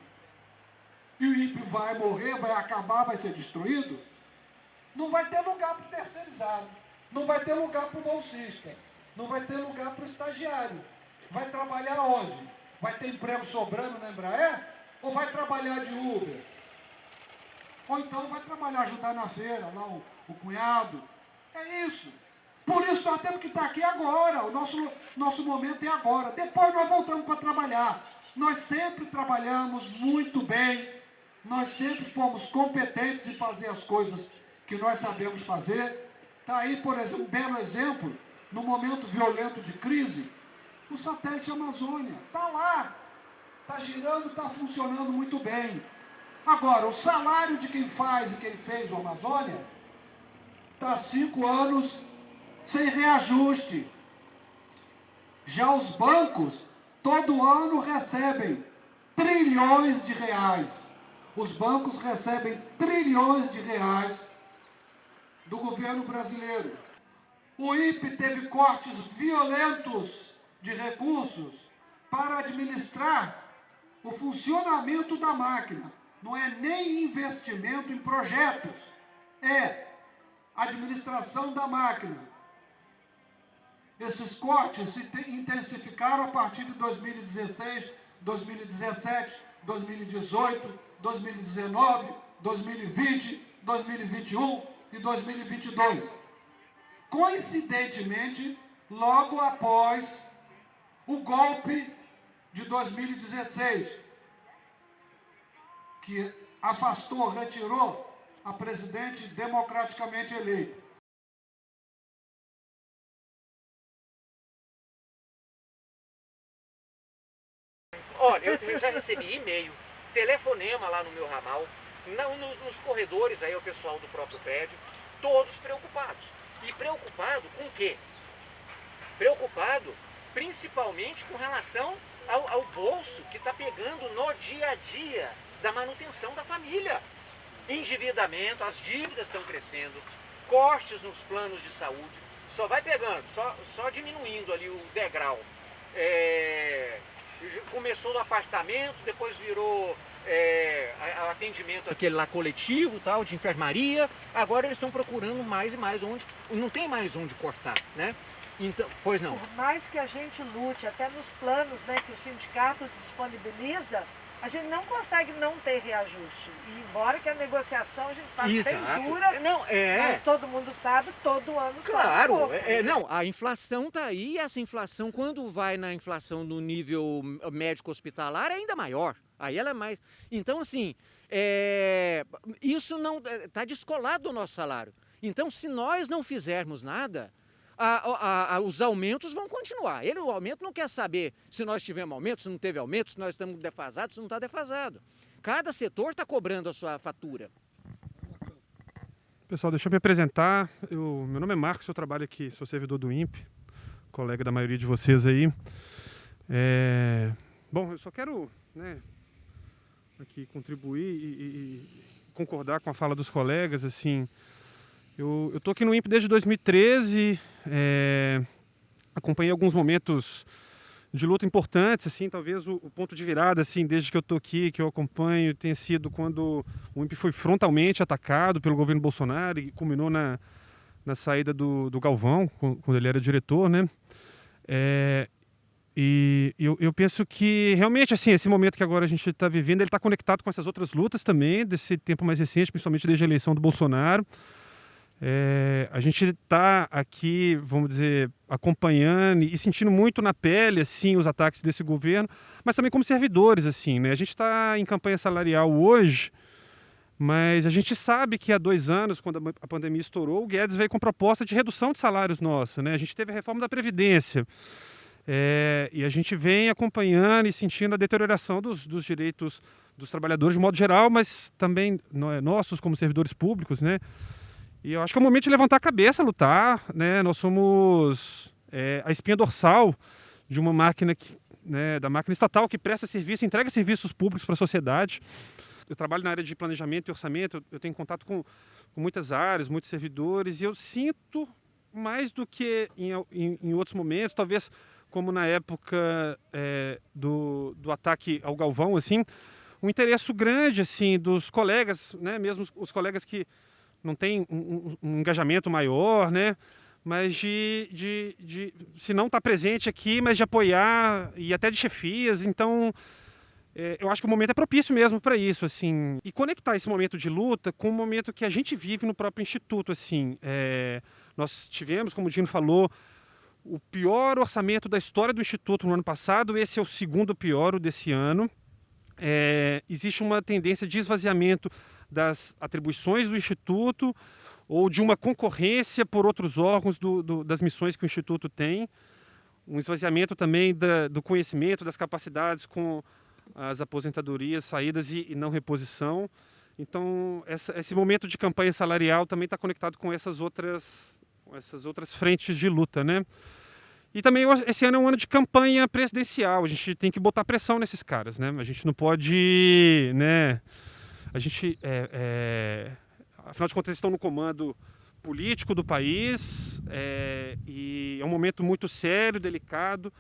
e o INPE vai morrer, vai acabar, vai ser destruído, não vai ter lugar para o terceirizado, não vai ter lugar para o bolsista, não vai ter lugar para o estagiário. Vai trabalhar onde? Vai ter emprego sobrando na Embraer? Ou vai trabalhar de Uber? Ou então vai trabalhar, ajudar na feira, lá o cunhado. É isso. Por isso nós temos que estar aqui agora, o nosso momento é agora. Depois nós voltamos para trabalhar. Nós sempre trabalhamos muito bem, nós sempre fomos competentes em fazer as coisas que nós sabemos fazer. Está aí, por exemplo, um belo exemplo, no momento violento de crise, o satélite Amazônia. Está lá, está girando, está funcionando muito bem. Agora, o salário de quem faz e quem fez o Amazônia está há 5 anos sem reajuste. Já os bancos, todo ano recebem trilhões de reais. Os bancos recebem trilhões de reais do governo brasileiro. O INPE teve cortes violentos de recursos para administrar o funcionamento da máquina. Não é nem investimento em projetos, é administração da máquina. Esses cortes se intensificaram a partir de 2016, 2017, 2018, 2019, 2020, 2021 e 2022. Coincidentemente, logo após o golpe de 2016, que afastou, retirou a presidente democraticamente eleita. Olha, eu já recebi e-mail, telefonema lá no meu ramal, nos corredores aí o pessoal do próprio prédio, todos preocupados. E preocupado com o quê? Preocupado principalmente com relação ao bolso que está pegando no dia a dia da manutenção da família. Endividamento, as dívidas estão crescendo, cortes nos planos de saúde, só vai pegando, só diminuindo ali o degrau. Começou no apartamento, depois virou atendimento aquele lá coletivo, tal, de enfermaria. Agora eles estão procurando mais e mais onde, não tem mais onde cortar, né? Então, pois não. Por mais que a gente lute, até nos planos, né, que o sindicato disponibiliza, a gente não consegue não ter reajuste. E embora que a negociação a gente faça bem dura, mas todo mundo sabe, todo ano claro, sobe um pouco. não, a inflação está aí, e essa inflação, quando vai na inflação no nível médico-hospitalar, é ainda maior. Aí ela é mais... Então, assim, isso não está descolado do nosso salário. Então, se nós não fizermos nada, os aumentos vão continuar. O aumento não quer saber se nós tivemos aumento, se não teve aumento, se nós estamos defasados, se não está defasado. Cada setor está cobrando a sua fatura. Pessoal, deixa eu me apresentar. Meu nome é Marcos, eu trabalho aqui, sou servidor do INPE, colega da maioria de vocês aí. Bom, eu só quero, aqui contribuir e concordar com a fala dos colegas, assim. Eu estou aqui no INPE desde 2013, acompanhei alguns momentos de luta importantes, assim, talvez o ponto de virada, assim, desde que eu estou aqui, que eu acompanho, tenha sido quando o INPE foi frontalmente atacado pelo governo Bolsonaro e culminou na saída do Galvão, quando ele era diretor, né? E eu penso que realmente, assim, esse momento que agora a gente está vivendo, ele está conectado com essas outras lutas também, desse tempo mais recente, principalmente desde a eleição do Bolsonaro. A gente está aqui, vamos dizer, acompanhando e sentindo muito na pele, assim, os ataques desse governo, mas também como servidores, assim, né? A gente está em campanha salarial hoje, mas a gente sabe que há 2 anos, quando a pandemia estourou, o Guedes veio com proposta de redução de salários nossa, né? A gente teve a reforma da Previdência. E a gente vem acompanhando e sentindo a deterioração dos direitos dos trabalhadores de modo geral, mas também nossos como servidores públicos, né? E eu acho que é o momento de levantar a cabeça, lutar, né? Nós somos a espinha dorsal de uma máquina, da máquina estatal que presta serviço, entrega serviços públicos para a sociedade. Eu trabalho na área de planejamento e orçamento, eu tenho contato com muitas áreas, muitos servidores, e eu sinto mais do que em outros momentos, talvez como na época do ataque ao Galvão, assim, um interesse grande, assim, dos colegas, né? Mesmo os colegas que não têm um engajamento maior, né? Mas se não está presente aqui, mas de apoiar e até de chefias. Então, eu acho que o momento é propício mesmo para isso, assim. E conectar esse momento de luta com o momento que a gente vive no próprio Instituto, assim. Nós tivemos, como o Dino falou, o pior orçamento da história do Instituto no ano passado. Esse é o segundo pior, o desse ano. Existe uma tendência de esvaziamento das atribuições do Instituto ou de uma concorrência por outros órgãos das missões que o Instituto tem. Um esvaziamento também do conhecimento, das capacidades com as aposentadorias, saídas e não reposição. Então, esse momento de campanha salarial também está conectado com essas outras frentes de luta, né? E também esse ano é um ano de campanha presidencial. A gente tem que botar pressão nesses caras, né? A gente não pode, né? A gente, afinal de contas, eles estão no comando político do país e é um momento muito sério, delicado.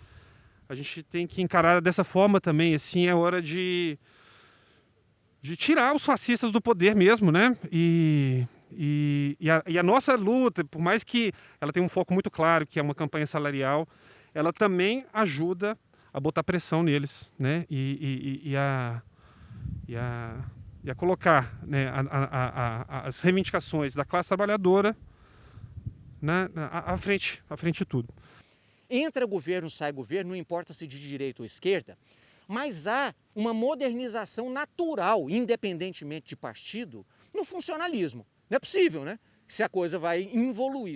A gente tem que encarar dessa forma também, assim, é hora de tirar os fascistas do poder mesmo, né? E a nossa luta, por mais que ela tenha um foco muito claro, que é uma campanha salarial, ela também ajuda a botar pressão neles, né? E a colocar, né, as reivindicações da classe trabalhadora à frente de tudo. Entra governo, sai governo, não importa se de direita ou esquerda, mas há uma modernização natural, independentemente de partido, no funcionalismo. Não é possível, né? Se a coisa vai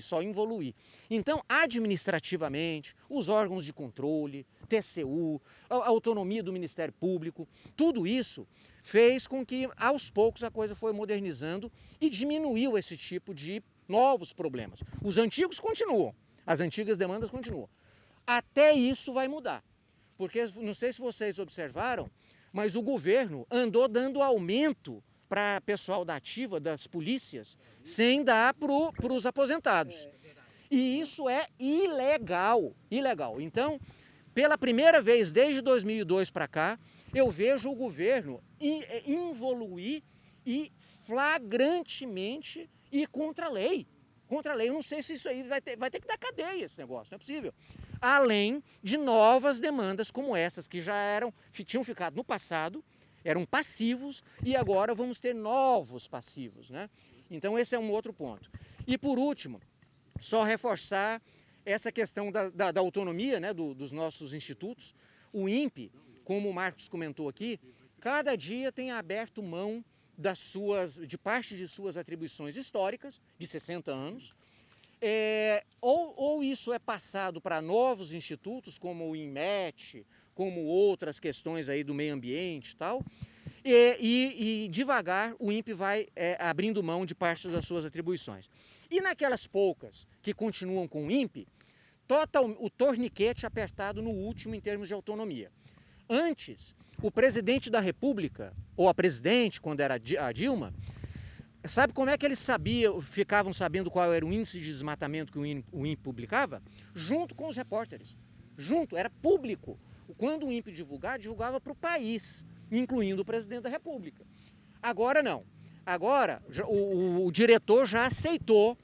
só evoluir. Então, administrativamente, os órgãos de controle, TCU, a autonomia do Ministério Público, tudo isso fez com que, aos poucos, a coisa foi modernizando e diminuiu esse tipo de novos problemas. Os antigos continuam, as antigas demandas continuam. Até isso vai mudar, porque não sei se vocês observaram, mas o governo andou dando aumento para pessoal da ativa, das polícias, sem dar para os aposentados. E isso é ilegal. Então, pela primeira vez desde 2002 para cá, eu vejo o governo involuir e flagrantemente ir contra a lei. Eu não sei se isso aí vai ter que dar cadeia, esse negócio, não é possível. Além de novas demandas como essas, que tinham ficado no passado, eram passivos e agora vamos ter novos passivos, né? Então esse é um outro ponto. E por último, só reforçar essa questão da autonomia, né, dos nossos institutos. O INPE, como o Marcos comentou aqui, cada dia tem aberto mão de parte de suas atribuições históricas, de 60 anos, ou isso é passado para novos institutos, como o INMET, como outras questões aí do meio ambiente e tal, e devagar o INPE vai abrindo mão de parte das suas atribuições. E naquelas poucas que continuam com o INPE, o torniquete apertado no último em termos de autonomia. Antes, o presidente da República, ou a presidente, quando era a Dilma, sabe como é que eles ficavam sabendo qual era o índice de desmatamento que o INPE publicava? Junto com os repórteres. junto, era público. Quando o INPE divulgava para o país, incluindo o presidente da República. Agora não. Agora o diretor já aceitou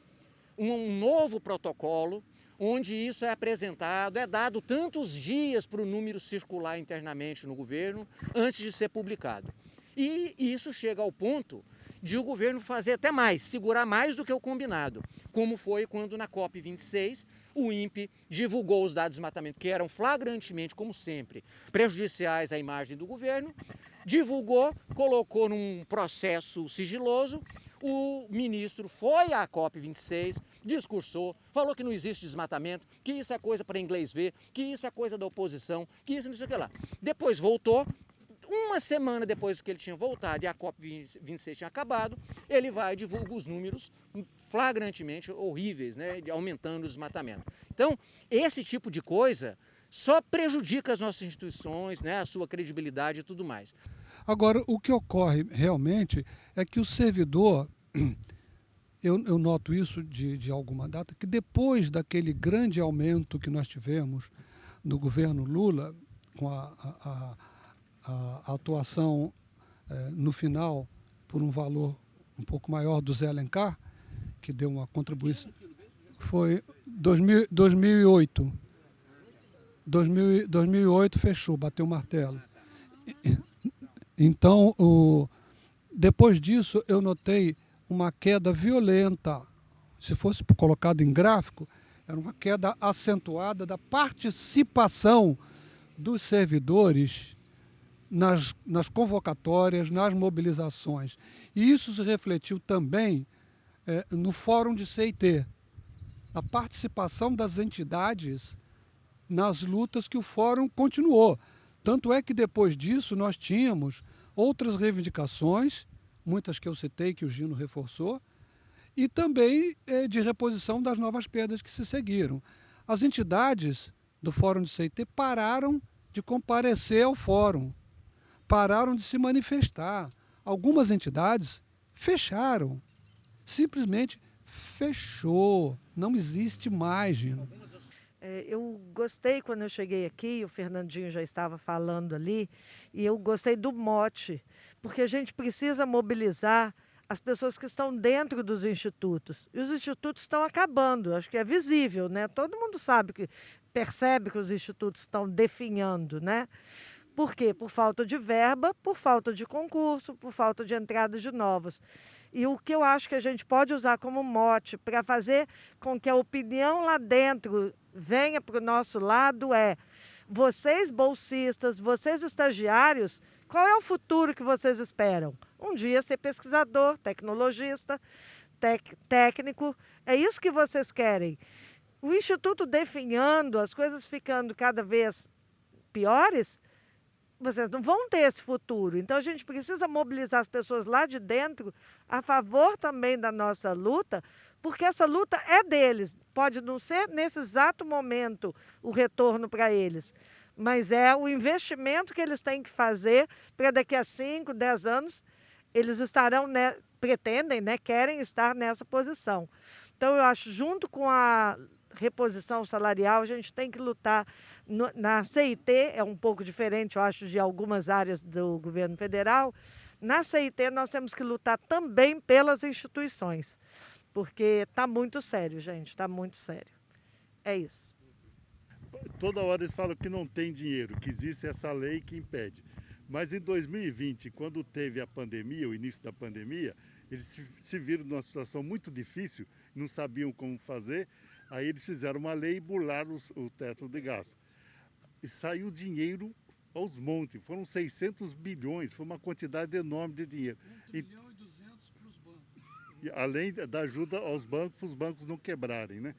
um novo protocolo, onde isso é apresentado, é dado tantos dias para o número circular internamente no governo antes de ser publicado. E isso chega ao ponto de o governo fazer até mais, segurar mais do que o combinado, como foi quando na COP26 o INPE divulgou os dados de desmatamento, que eram flagrantemente, como sempre, prejudiciais à imagem do governo, divulgou, colocou num processo sigiloso, o ministro foi à COP26, discursou, falou que não existe desmatamento, que isso é coisa para inglês ver, que isso é coisa da oposição, que isso não sei o que lá. Depois voltou, uma semana depois que ele tinha voltado e a COP26 tinha acabado, ele vai e divulga os números flagrantemente horríveis, né, aumentando o desmatamento. Então, esse tipo de coisa só prejudica as nossas instituições, né, a sua credibilidade e tudo mais. Agora, o que ocorre realmente é que o servidor, eu noto isso de alguma data, que depois daquele grande aumento que nós tivemos no governo Lula, com a atuação no final por um valor um pouco maior do Zé Alencar, que deu uma contribuição, foi 2008. 2008 fechou, bateu o martelo. Então, depois disso, eu notei uma queda violenta. Se fosse colocado em gráfico, era uma queda acentuada da participação dos servidores nas convocatórias, nas mobilizações. E isso se refletiu também no Fórum de CIT, a participação das entidades nas lutas que o Fórum continuou. Tanto é que depois disso nós tínhamos outras reivindicações, muitas que eu citei, que o Gino reforçou, e também de reposição das novas perdas que se seguiram. As entidades do Fórum de CIT pararam de comparecer ao Fórum, pararam de se manifestar. Algumas entidades fecharam, simplesmente fechou, não existe mais, Gino. Eu gostei quando eu cheguei aqui, o Fernandinho já estava falando ali, e eu gostei do mote, porque a gente precisa mobilizar as pessoas que estão dentro dos institutos. E os institutos estão acabando, acho que é visível, né? Todo mundo percebe que os institutos estão definhando, né? Por quê? Por falta de verba, por falta de concurso, por falta de entrada de novos. E o que eu acho que a gente pode usar como mote para fazer com que a opinião lá dentro venha para o nosso lado é: vocês bolsistas, vocês estagiários, qual é o futuro que vocês esperam? Um dia ser pesquisador, tecnologista, técnico, é isso que vocês querem. O Instituto definhando, as coisas ficando cada vez piores, vocês não vão ter esse futuro. Então, a gente precisa mobilizar as pessoas lá de dentro a favor também da nossa luta, porque essa luta é deles. Pode não ser nesse exato momento o retorno para eles, mas é o investimento que eles têm que fazer para daqui a 5, 10 anos eles estarão, pretendem, querem estar nessa posição. Então, eu acho, junto com a reposição salarial, a gente tem que lutar. Na CIT é um pouco diferente, eu acho, de algumas áreas do governo federal. Na CIT nós temos que lutar também pelas instituições, porque está muito sério, gente, está muito sério. É isso. Toda hora eles falam que não tem dinheiro, que existe essa lei que impede. Mas em 2020, quando teve a pandemia, o início da pandemia, eles se viram numa situação muito difícil, não sabiam como fazer, aí eles fizeram uma lei e burlaram o teto de gasto. E saiu dinheiro aos montes, foram 600 bilhões, foi uma quantidade enorme de dinheiro. 1 bilhão e 200 para os bancos. E além da ajuda aos bancos, para os bancos não quebrarem, né?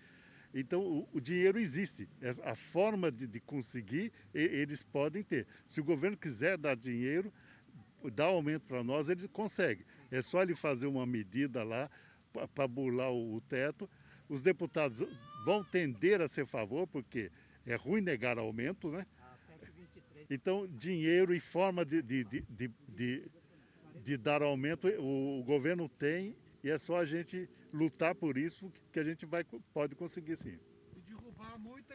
Então, o dinheiro existe. A forma de conseguir, eles podem ter. Se o governo quiser dar dinheiro, dar aumento para nós, ele consegue. É só ele fazer uma medida lá para burlar o teto. Os deputados vão tender a ser a favor, porque é ruim negar aumento, né? Então, dinheiro e forma de dar aumento, o governo tem, e é só a gente lutar por isso que a gente pode conseguir, sim. E derrubar muita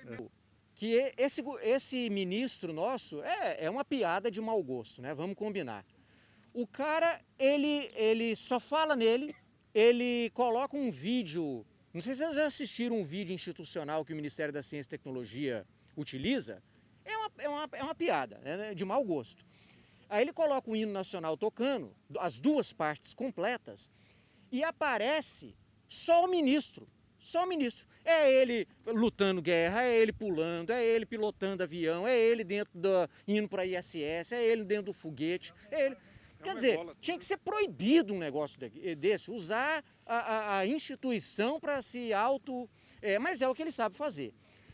que esse ministro nosso é uma piada de mau gosto, né? Vamos combinar. O cara, ele só fala nele, ele coloca um vídeo, não sei se vocês já assistiram um vídeo institucional que o Ministério da Ciência e Tecnologia utiliza, é uma piada, né, de mau gosto. Aí ele coloca o hino nacional tocando, as duas partes completas, e aparece só o ministro. Só o ministro. É ele lutando guerra, é ele pulando, é ele pilotando avião, é ele indo para a ISS, é ele dentro do foguete, é ele... Quer dizer, tinha que ser proibido um negócio desse, usar a instituição para se mas é o que ele sabe fazer.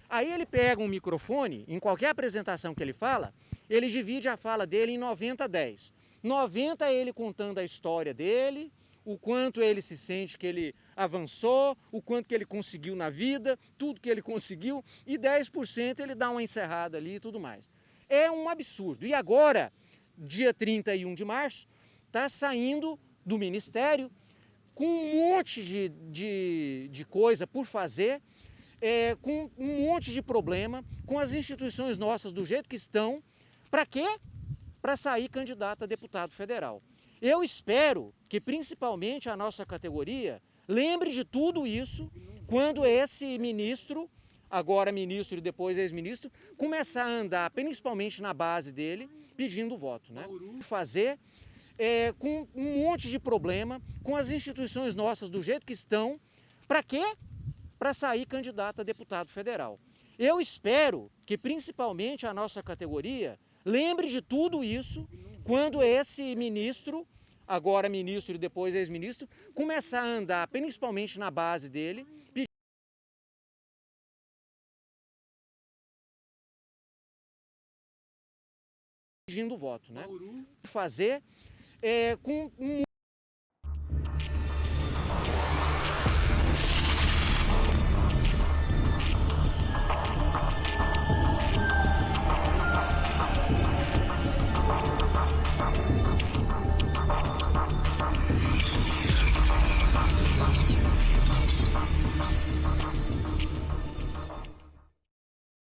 Aí ele pega um microfone, em qualquer apresentação que ele fala, ele divide a fala dele em 90-10. 90 é ele contando a história dele, o quanto ele se sente que ele avançou, o quanto que ele conseguiu na vida, tudo que ele conseguiu, e 10% ele dá uma encerrada ali e tudo mais. É um absurdo. E agora, dia 31 de março, está saindo do Ministério com um monte de coisa por fazer, com um monte de problema, com as instituições nossas do jeito que estão. Para quê? Para sair candidato a deputado federal. Eu espero que principalmente a nossa categoria lembre de tudo isso quando esse ministro, agora ministro e depois ex-ministro, começar a andar, principalmente na base dele, pedindo voto, né? Fazer com um monte de problema, com as instituições nossas do jeito que estão. Para quê? Para sair candidato a deputado federal. Eu espero que principalmente a nossa categoria lembre de tudo isso quando esse ministro, agora ministro e depois ex-ministro, começar a andar, principalmente na base dele, pedindo voto, né? Fazer com um